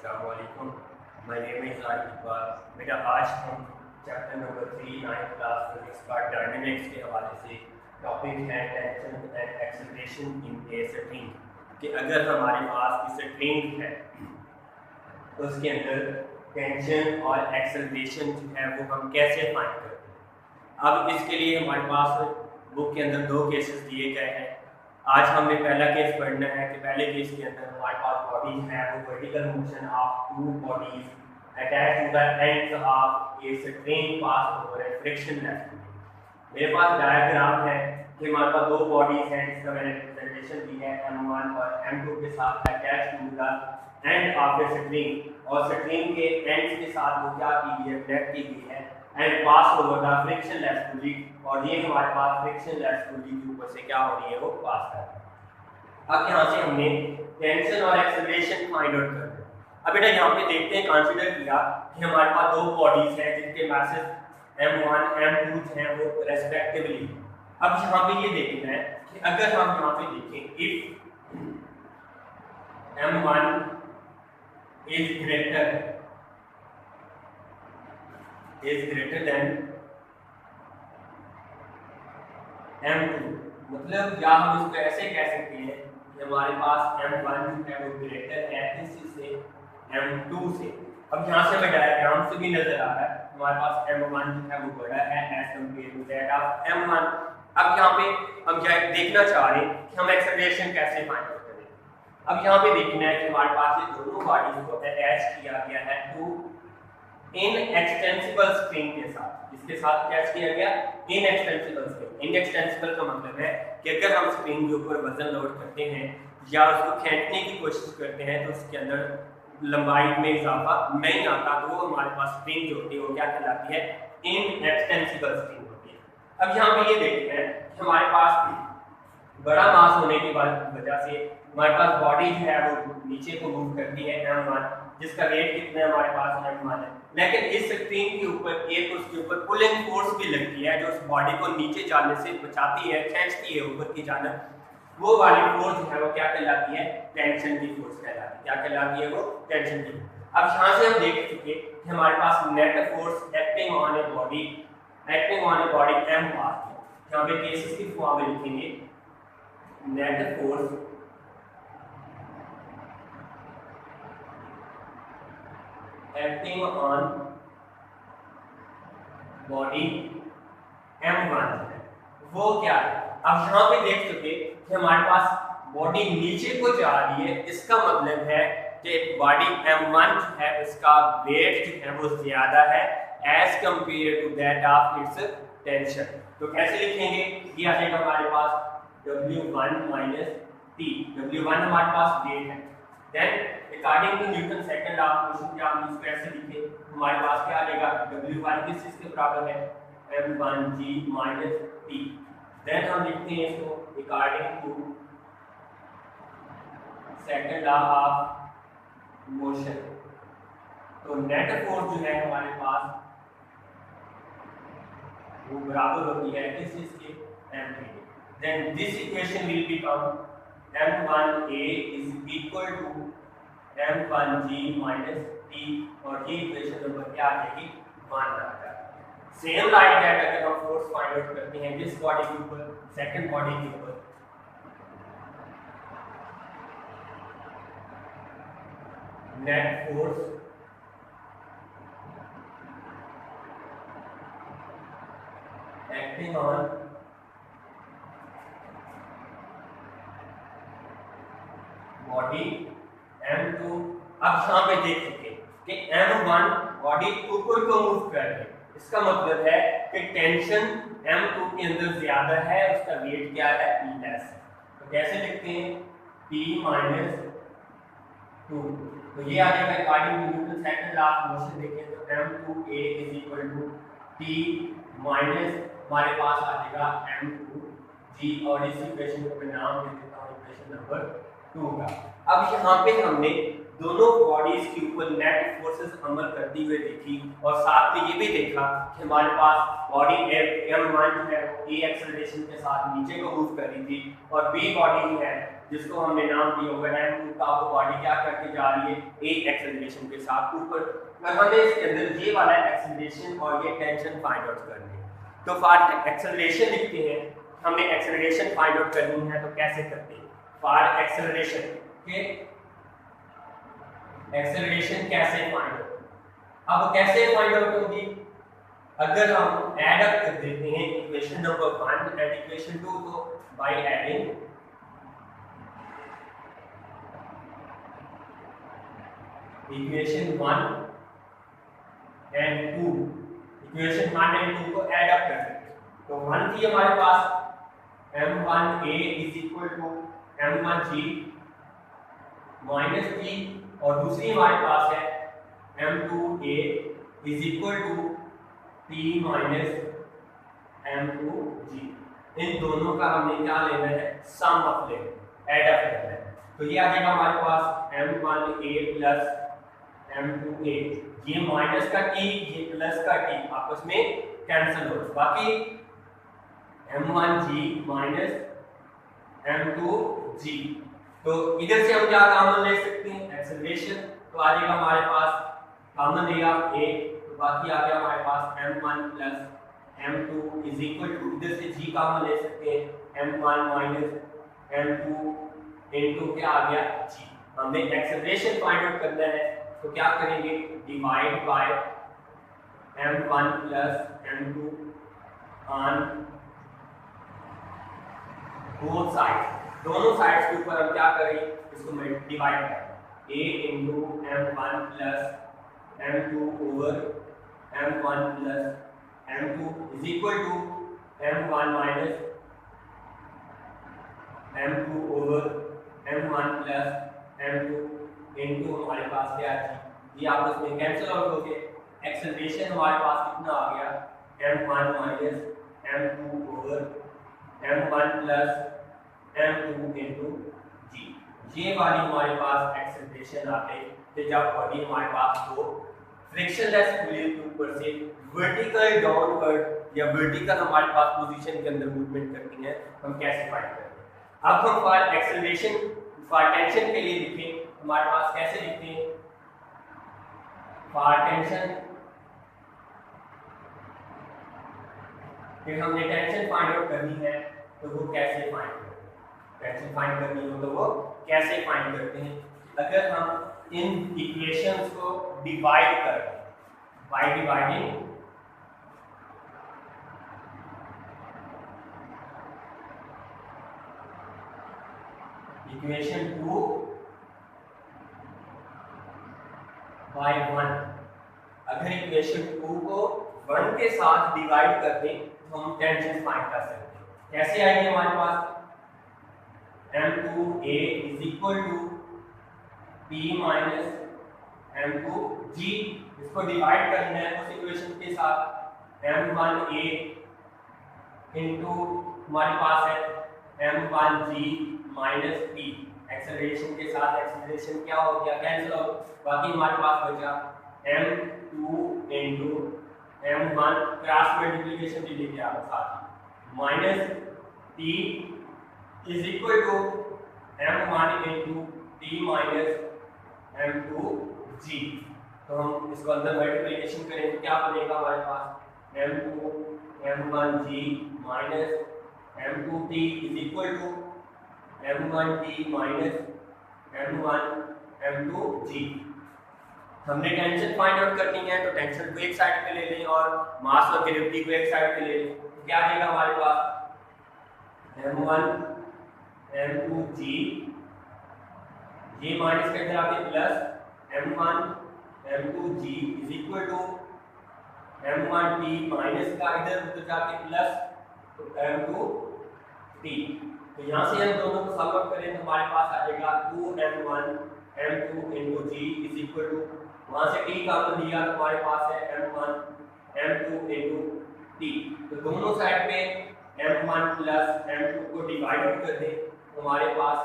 अस्सलामुअलैकुम। My name is Arif Iqbal. बेटा आज हम chapter number 3 9th class physics का डायनामिक्स के हवाले से टॉपिक है tension and acceleration in a string कि अगर हमारे पास स्ट्रिंग है तो उसके अंदर टेंशन और एक्सेलरेशन जो है वो हम कैसे फाइंड करते हैं। अब इसके लिए हमारे पास बुक के अंदर दो केसेस दिए गए हैं। आज हमने पहला केस पढ़ना है कि पहले केस के अंदर हमारे पास बॉडी है वो vertical motion of two bodies attached to the ends of a string pass over a frictionless. मेरे पास डायग्राम है कि हमारे पास दो बॉडीज हैं जिसका मैंने रिप्रेजेंटेशन दी है m1 और m2 के साथ attached to the end of a string और स्ट्रिंग के एंड्स के साथ वो क्या की गई है, कनेक्ट की गई है and pass over the frictionless pulley और ये हमारे पास फ्रिक्शनलेस पुली के ऊपर से क्या हो रही है वो पास कर रही है। अब यहाँ से हमने टेंशन और एक्सेलरेशन फाइंड आउट कर दिया। अब बेटा यहाँ पे देखते हैं, कंसीडर किया कि हमारे पास दो बॉडीज हैं जिनके मासेस m1 m2 हैं वो रेस्पेक्टिवली। अब यहाँ पे ये देखना है कि अगर हम यहाँ पे देखें if m1 is greater than m2, मतलब या हम इसको ऐसे कह सकते हैं कि हमारे पास m1 है वो ग्रेटर है इसी से m2 से। अब यहाँ से हमें डायग्राम से भी नजर आ रहा है हमारे पास m1 जो है वो बड़ा है as compare to that of m1। अब यहाँ पे हम क्या देखना चाह रहे हैं कि हम एक्सेलरेशन कैसे फाइंड आउट करें। अब यहाँ पे देखना है कि हमारे पास ये दोनों बॉडीज को अटैच किया गया है टू इनएक्सटेंसिबल स्ट्रिंग के साथ। इसके साथ अटैच किया गया इनएक्सटेंसिबल स्ट्रिंग। इनएक्सटेंसिबल का मतलब है कि अगर हम स्ट्रिंग के ऊपर वजन लोड करते हैं या उसको खींचने की कोशिश करते हैं तो उसके अंदर लंबाई में इजाफा नहीं आता, तो वो हमारे पास स्ट्रिंग जो होती है वो क्या कहलाती है, इनएक्सटेंसिबल स्ट्रिंग होती है। अब यहाँ पे ये देखते हैं कि हमारे पास बड़ा मास होने की वजह से हमारे पास बॉडी जो है वो नीचे को मूव करती है m1 जिसका वेट कितना है हमारे पास m1 है, लेकिन इस स्ट्रिंग के ऊपर एक उसके ऊपर पुलिंग फोर्स भी लगती है जो उस बॉडी को नीचे जाने से बचाती है, खींचती है ऊपर की जानब। वो वाली फोर्स जो है वो क्या कहलाती है, टेंशन की फोर्स कहलाती है। क्या कहलाती है वो, टेंशन की। अब यहाँ से हम देख चुके कि हमारे पास net force acting on a body m पास है। यहाँ पे केसेस की फॉर्म में लिखेंगे net force acting on body m1 है वो क्या है। अब यहाँ पे देख चुके कि हमारे पास बॉडी नीचे को जा रही है, इसका मतलब है कि बॉडी m1 जो है उसका वेट जो है वो ज्यादा है as compare to that of its tension. तो कैसे लिखेंगे, ये आ जाएगा हमारे पास W1 माइनस T। W1 हमारे पास वेट है, then according to Newton second law of motion क्या हम इसको ऐसे लिखे, हमारे पास क्या आ जाएगा W1 किस चीज के बराबर है, m1g माइनस T। देन हम लिखते हैं इसको according to second law of motion. तो नेट फोर्स जो है हमारे पास वो बराबर होती है किस चीज के, m3। Then this equation will become m1a is equal to m1g minus t और ये इक्वेशन नंबर क्या आ जाएगी, 1 आ जाएगा। सेम लाइक दैट अगर हम फोर्स फाइंड आउट करते हैं दिस बॉडी के ऊपर सेकंड बॉडी के ऊपर, net force acting on body m2। अब यहाँ पे देख चुके कि m1 बॉडी ऊपर को मूव कर रही है, इसका मतलब है कि टेंशन m2 के अंदर ज्यादा है, उसका वेट क्या है, लेस। तो कैसे लिखते हैं, P माइनस 2। तो ये आ जाएगा according to Newton second law of motion. देखें तो m2a is equal to T minus हमारे पास आ जाएगा m2g और इस इक्वेशन को मैं नाम दे देता हूँ इक्वेशन नंबर 2 का। अब यहाँ पे हमने दोनों बॉडीज के ऊपर नेट फोर्सेस अमल करती हुए देखी और साथ में ये भी देखा कि हमारे पास बॉडी m1 जो है वो a एक्सेलरेशन के साथ नीचे को मूव कर रही थी और b बॉडी जो है जिसको हमने नाम दिया होगा m2 का, वो बॉडी क्या करके जा रही है, a एक्सेलरेशन के साथ ऊपर। और हमें इसके अंदर ये वाला एक्सेलरेशन और ये टेंशन फाइंड आउट करनी है। तो फॉर एक्सेलरेशन लिखते हैं, हमें एक्सेलरेशन फाइंड आउट करनी है, तो कैसे करते हैं, फॉर एक्सेलरेशन के एक्सेलरेशन कैसे फाइंड आउट, अब कैसे फाइंड आउट होगी, अगर हम ऐड अप कर देते हैं इक्वेशन नंबर 1 एंड इक्वेशन 2 को by adding equation 1 and 2, equation 1 and 2 को ऐड अप कर सकते हैं। तो 1 थी हमारे पास m1a is equal to m1g minus t, और दूसरी हमारे पास है m2a is equal to t minus m2g। इन दोनों का हमने क्या लेना है, सम ऑफ लेना, ऐड अप करना है। तो ये आ जाएगा हमारे पास m1a प्लस m2a, ये माइनस का t ये प्लस का t आपस में कैंसिल हो, बाकी m1g माइनस m2g। तो इधर से हम क्या कॉमन ले सकते हैं, एक्सेलरेशन, तो आ जाएगा हमारे पास कॉमन लेगा a, तो बाकी आ गया हमारे पास m1 plus m2 is equal to, इधर से g कॉमन ले सकते हैं, m1 माइनस m2 इनटू क्या आ गया g। हमने एक्सेलरेशन फाइंड आउट करना है, तो क्या करेंगे, divide by m1 plus m2 on both sides, दोनों साइड्स के ऊपर हम क्या करें, इसको डिवाइड करें, a into m1 plus m2 over m1 plus m2 is equal to m1 minus m2 over m1 plus m2 into हमारे पास क्या है, ये आपस में कैंसिल आउट हो गए। एक्सेलरेशन हमारे पास कितना आ गया, m1 minus m2 over m1 plus m2 into g। ये वाली हमारे पास एक्सेलरेशन आ गई, तो जब बॉडी हमारे पास हो फ्रिक्शनलेस फ्लूइड के ऊपर से वर्टिकल डाउनवर्ड या वर्टिकल हमारे पास पोजीशन के अंदर मूवमेंट करती है, हम कैसे फाइंड करेंगे। अब हम फॉर एक्सेलरेशन फॉर टेंशन के लिए लिखें, हमारे पास कैसे लिखते हैं, फॉर टेंशन, फिर हमने टेंशन फाइंड आउट करनी है, तो वो कैसे फाइंड करते हैं, टेंशन फाइंड करनी हो तो वो कैसे फाइंड करते हैं, अगर हम इन इक्वेशंस को डिवाइड करें बाय डिवाइडिंग इक्वेशन 2 बाय 1, अगर इक्वेशन 2 को 1 के साथ डिवाइड कर दें तो हम टेंशन फाइंड कर सकते हैं। कैसे आएगी हमारे पास, m2a is equal to p minus m2g, इसको डिवाइड करना है उस इक्वेशन के साथ, m1a इनटू हमारे पास है m1g माइनस p, एक्सेलरेशन के साथ एक्सेलरेशन क्या हो गया, कैंसिल हो, बाकी हमारे पास बचा m2 into m1 cross multiplication भी लेके आओ साथ minus t is equal to m1 into t minus m2g। तो हम इसको अंदर मल्टीप्लिकेशन करें तो क्या बनेगा हमारे पास, m2 m1g minus m2t is equal to m1t minus m1 m2g। हमने टेंशन फाइंड आउट करनी है, तो टेंशन को एक साइड पे ले लें और मास और ग्रेविटी को एक साइड पे ले लें, तो क्या आ जाएगा हमारे पास m1 m2g, ये माइनस के अंदर आके plus m1 m2g is equal to m1t minus का इधर उधर जाके प्लस तो m2t। तो यहाँ से हम दोनों को सॉल्व आउट करें तो हमारे पास आ जाएगा 2m1 m2 into g is equal to, वहाँ से t कॉमन लिया तो हमारे पास है m1 m2 इनटू t। तो दोनों साइड पे m1 प्लस m2 को डिवाइड कर दें तो हमारे पास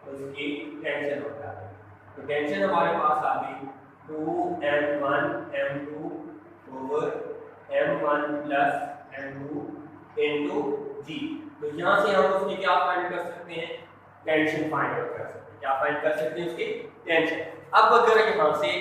उसकी टेंशन हो जाती है। तो टेंशन हमारे पास आ गई 2m1 m2 over m1 plus m2 into g। तो यहाँ से हम उसकी क्या फाइंड कर सकते हैं, टेंशन फाइंड आउट कर सकते हैं। क्या फाइंड कर सकते हैं? उसकी टेंशन। अब अगर यहाँ से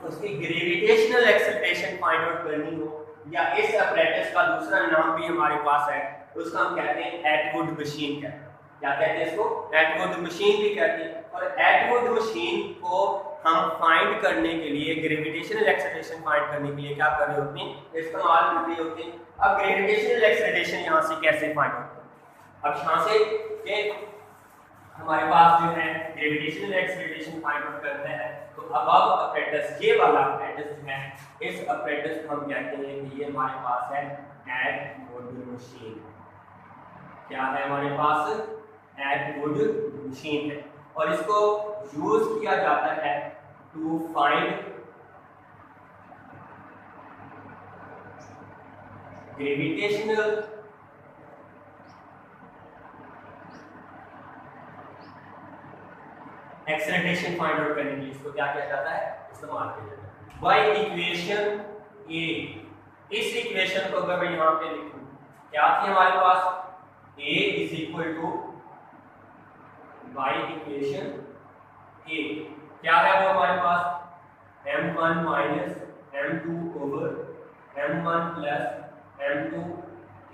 उसकी ग्रेविटेशनल एक्सेलरेशन फाइंड आउट करनी हो, या इस अपरेटस का दूसरा नाम भी हमारे पास है, तो उसका हम कहते हैं एटवुड मशीन कहते हैं। क्या कहते हैं इसको? एटवुड मशीन भी कहते हैं। और एटवुड मशीन को हम फाइंड करने के लिए, ग्रेविटेशनल एक्सेलरेशन फाइंड करने के लिए क्या कर रहे होते हैं? इस्तेमाल कर रहे होते हैं। अब ग्रेविटेशनल एक्सेलरेशन यहाँ से कैसे फाइंड आउट करें? अब यहाँ से कि हमारे पास जो है ग्रेविटेशनल एक्सेलरेशन फाइंड आउट करना है, तो अबव अपरेटस, ये वाला अपरेटस जो है, इस अपरेटस को हम कहते हैं कि ये हमारे पास है एटवुड मशीन। क्या है हमारे पास? एटवुड मशीन है। और इसको यूज किया जाता है to find gravitational acceleration find out करने के लिए इसको क्या किया जाता है? इस्तेमाल किया जाता है। बाय इक्वेशन ए, इस इक्वेशन को अगर मैं यहाँ पे लिखूं, क्या थी हमारे पास? A is equal to, by equation A क्या है वो हमारे पास? m1 minus m2 over m1 plus m2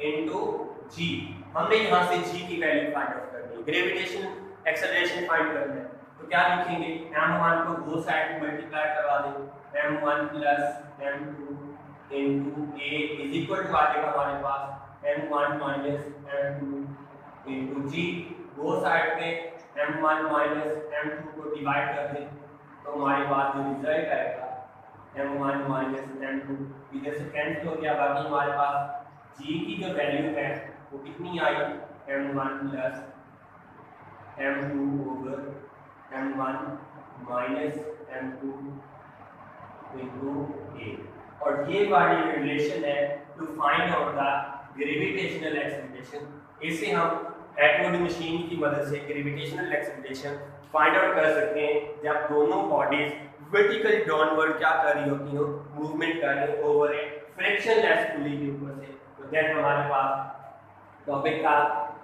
into g। हमने यहाँ से g की वैल्यू फाइंड आउट करनी है, ग्रेविटेशनल एक्सेलरेशन फाइंड करना है। तो क्या लिखेंगे? m1 को दो साइड में मल्टीप्लाई करवा दें, m1 plus m2 into a is equal to आ जाएगा हमारे पास m1 minus m2 into g। दो साइड पे m1 माइनस m2 को डिवाइड कर दें, तो हमारे पास जो रिजल्ट आएगा m1 माइनस m2 इधर से कैंसिल हो गया। बाकी हमारे पास g की जो वैल्यू है वो कितनी आई? m1 plus m2 over m1 minus m2 into a। और ये वाली रिलेशन है to find out the gravitational acceleration. इसे हम एटवुड मशीन की मदद से ग्रेविटेशनल एक्सेलरेशन फाइंड आउट कर सकते हैं जब दोनों बॉडीज वर्टिकल डाउनवर्ड क्या कर रही होती हो? मूवमेंट कर रही ओवर ए फ्रिक्शनलेस पुली के ऊपर से। तो देन हमारे पास टॉपिक का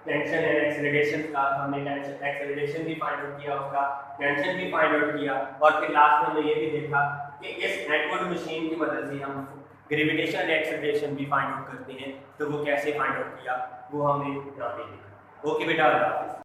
टेंशन एंड एक्सेलरेशन का, हमने टेंशन एक्सेलरेशन भी फाइंड आउट किया, उसका टेंशन भी फाइंड आउट किया, और फिर लास्ट में हमने ये भी देखा कि इस एटवुड मशीन की मदद से हम ग्रेविटेशनल एक्सेलरेशन भी फाइंड आउट करते हैं। तो वो कैसे फाइंड आउट किया वो हमने यहाँ पे देखा। ओके बेटा, अल्लाह हाफिज़।